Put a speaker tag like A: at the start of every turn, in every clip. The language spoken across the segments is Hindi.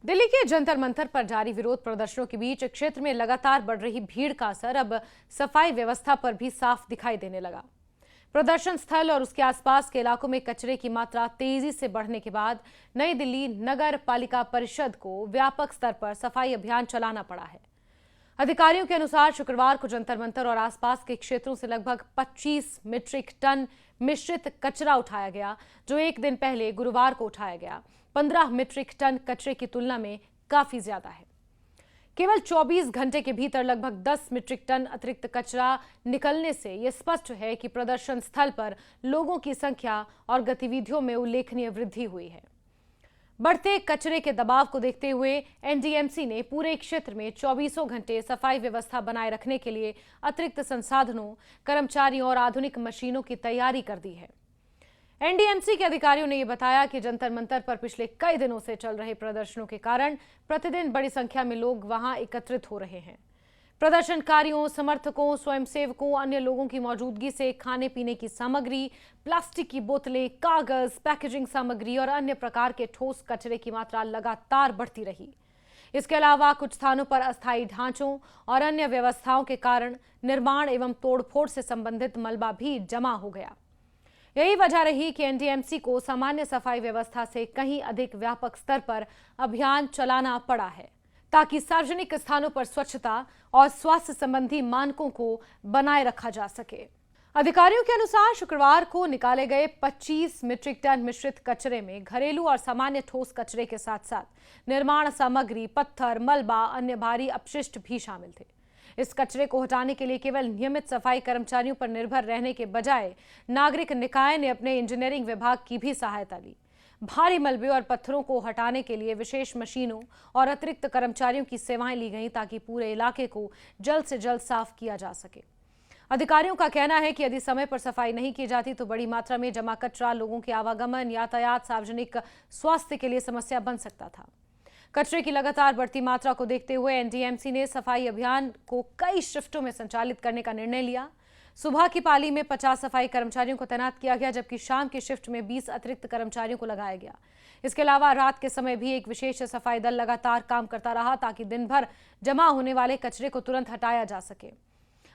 A: दिल्ली के जंतर मंतर पर जारी विरोध प्रदर्शनों के बीच क्षेत्र में लगातार बढ़ रही भीड़ का असर अब सफाई व्यवस्था पर भी साफ दिखाई देने लगा। प्रदर्शन स्थल और उसके आसपास के इलाकों में कचरे की मात्रा तेजी से बढ़ने के बाद नई दिल्ली नगर पालिका परिषद को व्यापक स्तर पर सफाई अभियान चलाना पड़ा है। अधिकारियों के अनुसार शुक्रवार को जंतर मंतर और आसपास के क्षेत्रों से लगभग 25 मीट्रिक टन मिश्रित कचरा उठाया गया, जो एक दिन पहले गुरुवार को उठाया गया 15 मीट्रिक टन कचरे की तुलना में काफी ज्यादा है। केवल 24 घंटे के भीतर लगभग 10 मीट्रिक टन अतिरिक्त कचरा निकलने से यह स्पष्ट है कि प्रदर्शन स्थल पर लोगों की संख्या और गतिविधियों में उल्लेखनीय वृद्धि हुई है। बढ़ते कचरे के दबाव को देखते हुए एनडीएमसी ने पूरे क्षेत्र में 24 घंटे सफाई व्यवस्था बनाए रखने के लिए अतिरिक्त संसाधनों, कर्मचारियों और आधुनिक मशीनों की तैयारी कर दी है। एनडीएमसी के अधिकारियों ने यह बताया कि जंतर मंतर पर पिछले कई दिनों से चल रहे प्रदर्शनों के कारण प्रतिदिन बड़ी संख्या में लोग वहां एकत्रित हो रहे हैं। प्रदर्शनकारियों, समर्थकों, स्वयंसेवकों, अन्य लोगों की मौजूदगी से खाने पीने की सामग्री, प्लास्टिक की बोतलें, कागज, पैकेजिंग सामग्री और अन्य प्रकार के ठोस कचरे की मात्रा लगातार बढ़ती रही। इसके अलावा कुछ स्थानों पर अस्थायी ढांचों और अन्य व्यवस्थाओं के कारण निर्माण एवं तोड़फोड़ से संबंधित मलबा भी जमा हो गया। यही वजह रही कि एनडीएमसी को सामान्य सफाई व्यवस्था से कहीं अधिक व्यापक स्तर पर अभियान चलाना पड़ा है, ताकि सार्वजनिक स्थानों पर स्वच्छता और स्वास्थ्य संबंधी मानकों को बनाए रखा जा सके। अधिकारियों के अनुसार शुक्रवार को निकाले गए 25 मीट्रिक टन मिश्रित कचरे में घरेलू और सामान्य ठोस कचरे के साथ साथ निर्माण सामग्री, पत्थर, मलबा, अन्य भारी अपशिष्ट भी शामिल थे। इस कचरे को हटाने के लिए केवल नियमित सफाई कर्मचारियों पर निर्भर रहने के बजाय नागरिक निकाय ने अपने इंजीनियरिंग विभाग की भी सहायता ली। भारी मलबे और पत्थरों को हटाने के लिए विशेष मशीनों और अतिरिक्त कर्मचारियों की सेवाएं ली गईं, ताकि पूरे इलाके को जल्द से जल्द साफ किया जा सके। अधिकारियों का कहना है कि यदि समय पर सफाई नहीं की जाती तो बड़ी मात्रा में जमा कचरा लोगों के आवागमन, यातायात, सार्वजनिक स्वास्थ्य के लिए समस्या बन सकता था। कचरे की लगातार बढ़ती मात्रा को देखते हुए एनडीएमसी ने सफाई अभियान को कई शिफ्टों में संचालित करने का निर्णय लिया। सुबह की पाली में 50 सफाई कर्मचारियों को तैनात किया गया, जबकि शाम की शिफ्ट में 20 अतिरिक्त कर्मचारियों को लगाया गया। इसके अलावा रात के समय भी एक विशेष सफाई दल लगातार काम करता रहा, ताकि दिन भर जमा होने वाले कचरे को तुरंत हटाया जा सके।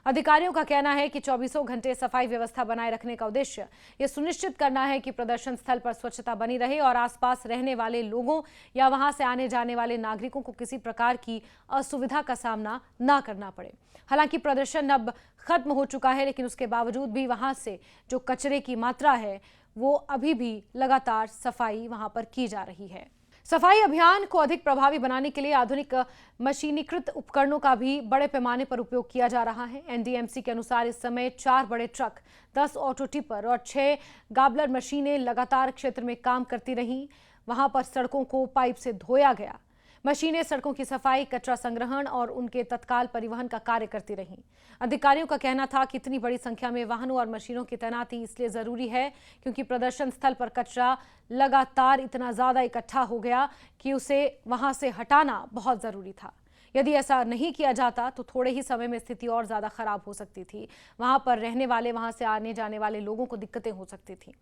A: अधिकारियों का कहना है कि 24 घंटे सफाई व्यवस्था बनाए रखने का उद्देश्य यह सुनिश्चित करना है कि प्रदर्शन स्थल पर स्वच्छता बनी रहे और आसपास रहने वाले लोगों या वहां से आने जाने वाले नागरिकों को किसी प्रकार की असुविधा का सामना न करना पड़े। हालांकि प्रदर्शन अब खत्म हो चुका है, लेकिन उसके बावजूद भी वहां से जो कचरे की मात्रा है वो अभी भी लगातार सफाई वहां पर की जा रही है। सफाई अभियान को अधिक प्रभावी बनाने के लिए आधुनिक मशीनीकृत उपकरणों का भी बड़े पैमाने पर उपयोग किया जा रहा है। एनडीएमसी के अनुसार इस समय 4 बड़े ट्रक, 10 ऑटो टिपर और 6 गाबलर मशीनें लगातार क्षेत्र में काम करती रहीं। वहां पर सड़कों को पाइप से धोया गया। मशीनें सड़कों की सफाई, कचरा संग्रहण और उनके तत्काल परिवहन का कार्य करती रहीं। अधिकारियों का कहना था कि इतनी बड़ी संख्या में वाहनों और मशीनों की तैनाती इसलिए जरूरी है क्योंकि प्रदर्शन स्थल पर कचरा लगातार इतना ज्यादा इकट्ठा हो गया कि उसे वहां से हटाना बहुत जरूरी था। यदि ऐसा नहीं किया जाता तो थोड़े ही समय में स्थिति और ज्यादा खराब हो सकती थी। वहां पर रहने वाले, वहां से आने जाने वाले लोगों को दिक्कतें हो सकती थी।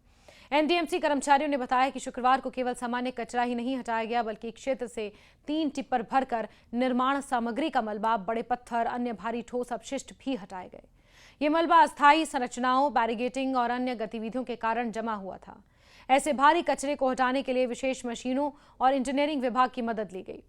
A: एनडीएमसी कर्मचारियों ने बताया कि शुक्रवार को केवल सामान्य कचरा ही नहीं हटाया गया, बल्कि क्षेत्र से 3 टिप्पर भरकर निर्माण सामग्री का मलबा, बड़े पत्थर, अन्य भारी ठोस अपशिष्ट भी हटाए गए। ये मलबा अस्थायी संरचनाओं, बैरिगेटिंग और अन्य गतिविधियों के कारण जमा हुआ था। ऐसे भारी कचरे को हटाने के लिए विशेष मशीनों और इंजीनियरिंग विभाग की मदद ली गई।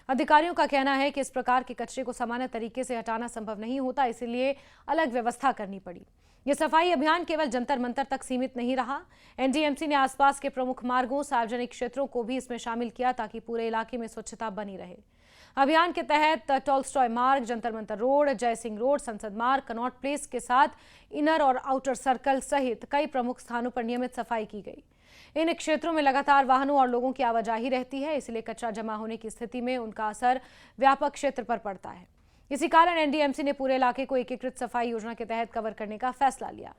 A: अधिकारियों का कहना है कि इस प्रकार के कचरे को सामान्य तरीके से हटाना संभव नहीं होता, इसलिए अलग व्यवस्था करनी पड़ी। यह सफाई अभियान केवल जंतर मंतर तक सीमित नहीं रहा। एनडीएमसी ने आसपास के प्रमुख मार्गों, सार्वजनिक क्षेत्रों को भी इसमें शामिल किया, ताकि पूरे इलाके में स्वच्छता बनी रहे। अभियान के तहत टॉलस्टॉय मार्ग, जंतर मंतर रोड, जय सिंह रोड, संसद मार्ग, कनॉट प्लेस के साथ इनर और आउटर सर्कल सहित कई प्रमुख स्थानों पर नियमित सफाई की गई। इन क्षेत्रों में लगातार वाहनों और लोगों की आवाजाही रहती है, इसलिए कचरा जमा होने की स्थिति में उनका असर व्यापक क्षेत्र पर पड़ता है। इसी कारण एनडीएमसी ने पूरे इलाके को एकीकृत सफाई योजना के तहत कवर करने का फैसला लिया।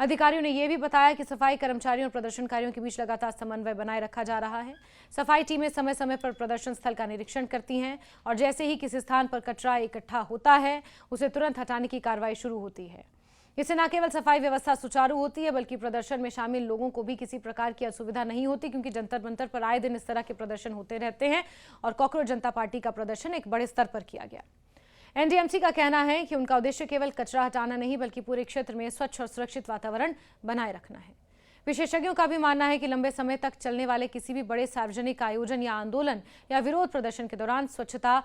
A: अधिकारियों ने यह भी बताया कि सफाई कर्मचारियों और प्रदर्शनकारियों के बीच लगातार समन्वय बनाए रखा जा रहा है। सफाई टीमें समय समय पर प्रदर्शन स्थल का निरीक्षण करती हैं और जैसे ही किसी स्थान पर कचरा इकट्ठा होता है, उसे तुरंत हटाने की कार्रवाई शुरू होती है। इससे न केवल सफाई व्यवस्था सुचारू होती है बल्कि प्रदर्शन में शामिल लोगों को भी किसी प्रकार की असुविधा नहीं होती, क्योंकि जंतर मंतर पर आए दिन इस तरह के प्रदर्शन होते रहते हैं और कॉकरोच जनता पार्टी का प्रदर्शन एक बड़े स्तर पर किया गया। एनडीएमसी का कहना है कि उनका उद्देश्य केवल कचरा हटाना नहीं बल्कि पूरे क्षेत्र में स्वच्छ और सुरक्षित वातावरण बनाए रखना है। विशेषज्ञों का भी मानना है कि लंबे समय तक चलने वाले किसी भी बड़े सार्वजनिक आयोजन या आंदोलन या विरोध प्रदर्शन के दौरान स्वच्छता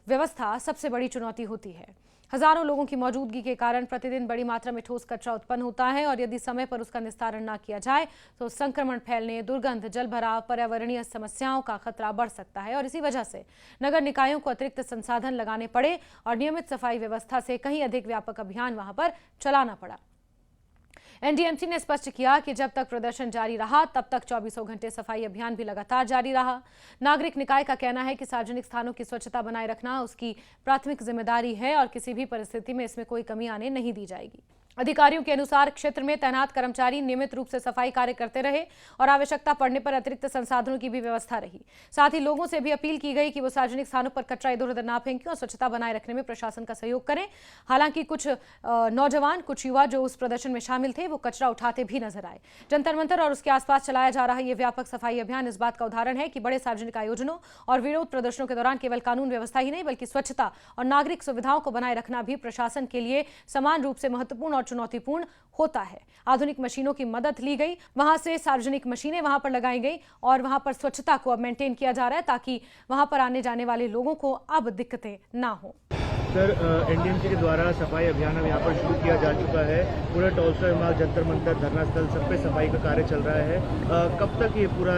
A: व्यवस्था सबसे बड़ी चुनौती होती है। हजारों लोगों की मौजूदगी के कारण प्रतिदिन बड़ी मात्रा में ठोस कचरा उत्पन्न होता है और यदि समय पर उसका निस्तारण न किया जाए तो संक्रमण फैलने, दुर्गंध, जलभराव, पर्यावरणीय समस्याओं का खतरा बढ़ सकता है और इसी वजह से नगर निकायों को अतिरिक्त संसाधन लगाने पड़े और नियमित सफाई व्यवस्था से कहीं अधिक व्यापक अभियान वहां पर चलाना पड़ा। एनडीएमसी ने स्पष्ट किया कि जब तक प्रदर्शन जारी रहा तब तक 24 घंटे सफाई अभियान भी लगातार जारी रहा। नागरिक निकाय का कहना है कि सार्वजनिक स्थानों की स्वच्छता बनाए रखना उसकी प्राथमिक जिम्मेदारी है और किसी भी परिस्थिति में इसमें कोई कमी आने नहीं दी जाएगी। अधिकारियों के अनुसार क्षेत्र में तैनात कर्मचारी नियमित रूप से सफाई कार्य करते रहे और आवश्यकता पड़ने पर अतिरिक्त संसाधनों की भी व्यवस्था रही। साथ ही लोगों से भी अपील की गई कि वो सार्वजनिक स्थानों पर कचरा इधर उधर ना फेंकें और स्वच्छता बनाए रखने में प्रशासन का सहयोग करें। हालांकि कुछ नौजवान, कुछ युवा जो उस प्रदर्शन में शामिल थे वो कचरा उठाते भी नजर आए। जंतर मंतर और उसके आसपास चलाया जा रहा यह व्यापक सफाई अभियान इस बात का उदाहरण है कि बड़े सार्वजनिक आयोजनों और विरोध प्रदर्शनों के दौरान केवल कानून व्यवस्था ही नहीं बल्कि स्वच्छता और नागरिक सुविधाओं को बनाए रखना भी प्रशासन के लिए समान रूप से महत्वपूर्ण और चुनौतीपूर्ण होता है। आधुनिक मशीनों की मदद ली गई, वहां से सार्वजनिक मशीनें वहां पर लगाई गई और वहां पर स्वच्छता को अब मेंटेन किया जा रहा है ताकि वहां पर आने जाने वाले लोगों को अब दिक्कतें ना हो।
B: सर, एनडीएमसी के द्वारा सफाई अभियान अब यहाँ पर शुरू किया जा चुका है। पूरा टॉलस्टॉय मार्ग, जंतर मंतर, धरना स्थल, सब पे सफाई का कार्य चल रहा है। कब तक ये पूरा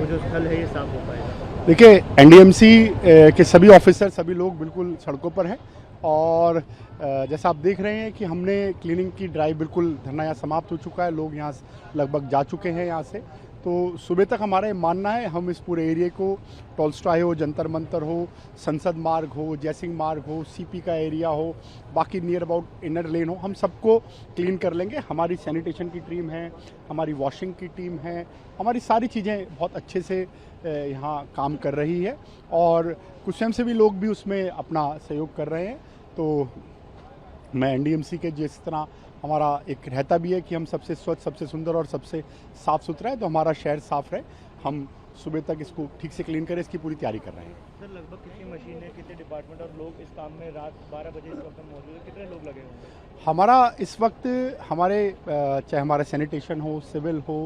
B: जो स्थल है ये साफ हो पाएगा?
C: देखिए, एनडीएमसी के सभी ऑफिसर, सभी लोग बिल्कुल सड़कों पर हैं और जैसा आप देख रहे हैं कि हमने क्लीनिंग की ड्राइव, बिल्कुल धरना यहाँ समाप्त हो चुका है, लोग यहाँ लगभग जा चुके हैं यहाँ से। तो सुबह तक हमारा ये मानना है हम इस पूरे एरिया को, टॉलस्टॉय हो, जंतर मंतर हो, संसद मार्ग हो, जयसिंह मार्ग हो, सीपी का एरिया हो, बाकी नियर अबाउट इनर लेन हो, हम सबको क्लीन कर लेंगे। हमारी सैनिटेशन की टीम है, हमारी वॉशिंग की टीम है, हमारी सारी चीज़ें बहुत अच्छे से यहाँ काम कर रही है और कुछ स्वयंसेवी लोग भी उसमें अपना सहयोग कर रहे हैं। तो मैं एनडीएमसी के जिस तरह हमारा एक रहता भी है कि हम सबसे स्वच्छ, सबसे सुंदर और सबसे साफ़ सुथरा है, तो हमारा शहर साफ़ रहे, हम सुबह तक इसको ठीक से क्लीन करें, इसकी पूरी तैयारी कर रहे हैं।
B: सर, लगभग कितनी मशीन है, कितने डिपार्टमेंट और लोग इस काम में रात 12 बजे इस वक्त मौजूद है, कितने लोग लगे होंगे?
C: हमारा इस वक्त चाहे हमारा सैनिटेशन हो, सिविल हो,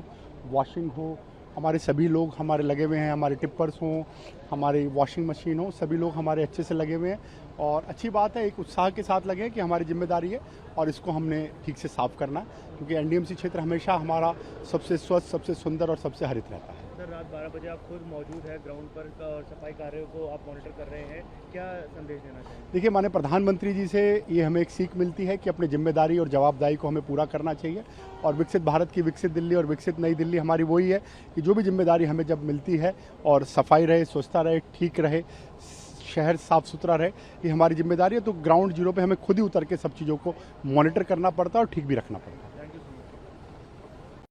C: वॉशिंग हो, हमारे सभी लोग हमारे लगे हुए हैं, हमारे टिप्पर्स हों, हमारी वॉशिंग मशीन हो, सभी लोग हमारे अच्छे से लगे हुए हैं और अच्छी बात है, एक उत्साह के साथ लगे हैं कि हमारी जिम्मेदारी है और इसको हमने ठीक से साफ़ करना है, क्योंकि एनडीएमसी क्षेत्र हमेशा हमारा सबसे स्वच्छ, सबसे सुंदर और सबसे हरित रहता है।
B: सर, रात 12 बजे आप खुद मौजूद हैं ग्राउंड पर और सफाई कार्यों को आप मॉनिटर कर रहे हैं, क्या संदेश देना चाहेंगे?
C: देखिए, माननीय प्रधानमंत्री जी से ये हमें एक सीख मिलती है कि अपनी जिम्मेदारी और जवाबदारी को हमें पूरा करना चाहिए और विकसित भारत की विकसित दिल्ली और विकसित नई दिल्ली हमारी वही है कि जो भी जिम्मेदारी हमें जब मिलती है और सफाई रहे, स्वच्छता रहे, ठीक रहे, शहर साफ़ सुथरा रहे, ये हमारी जिम्मेदारी है। तो ग्राउंड जीरो पे हमें खुद ही उतर के सब चीज़ों को मॉनिटर करना पड़ता है और ठीक भी रखना पड़ता है।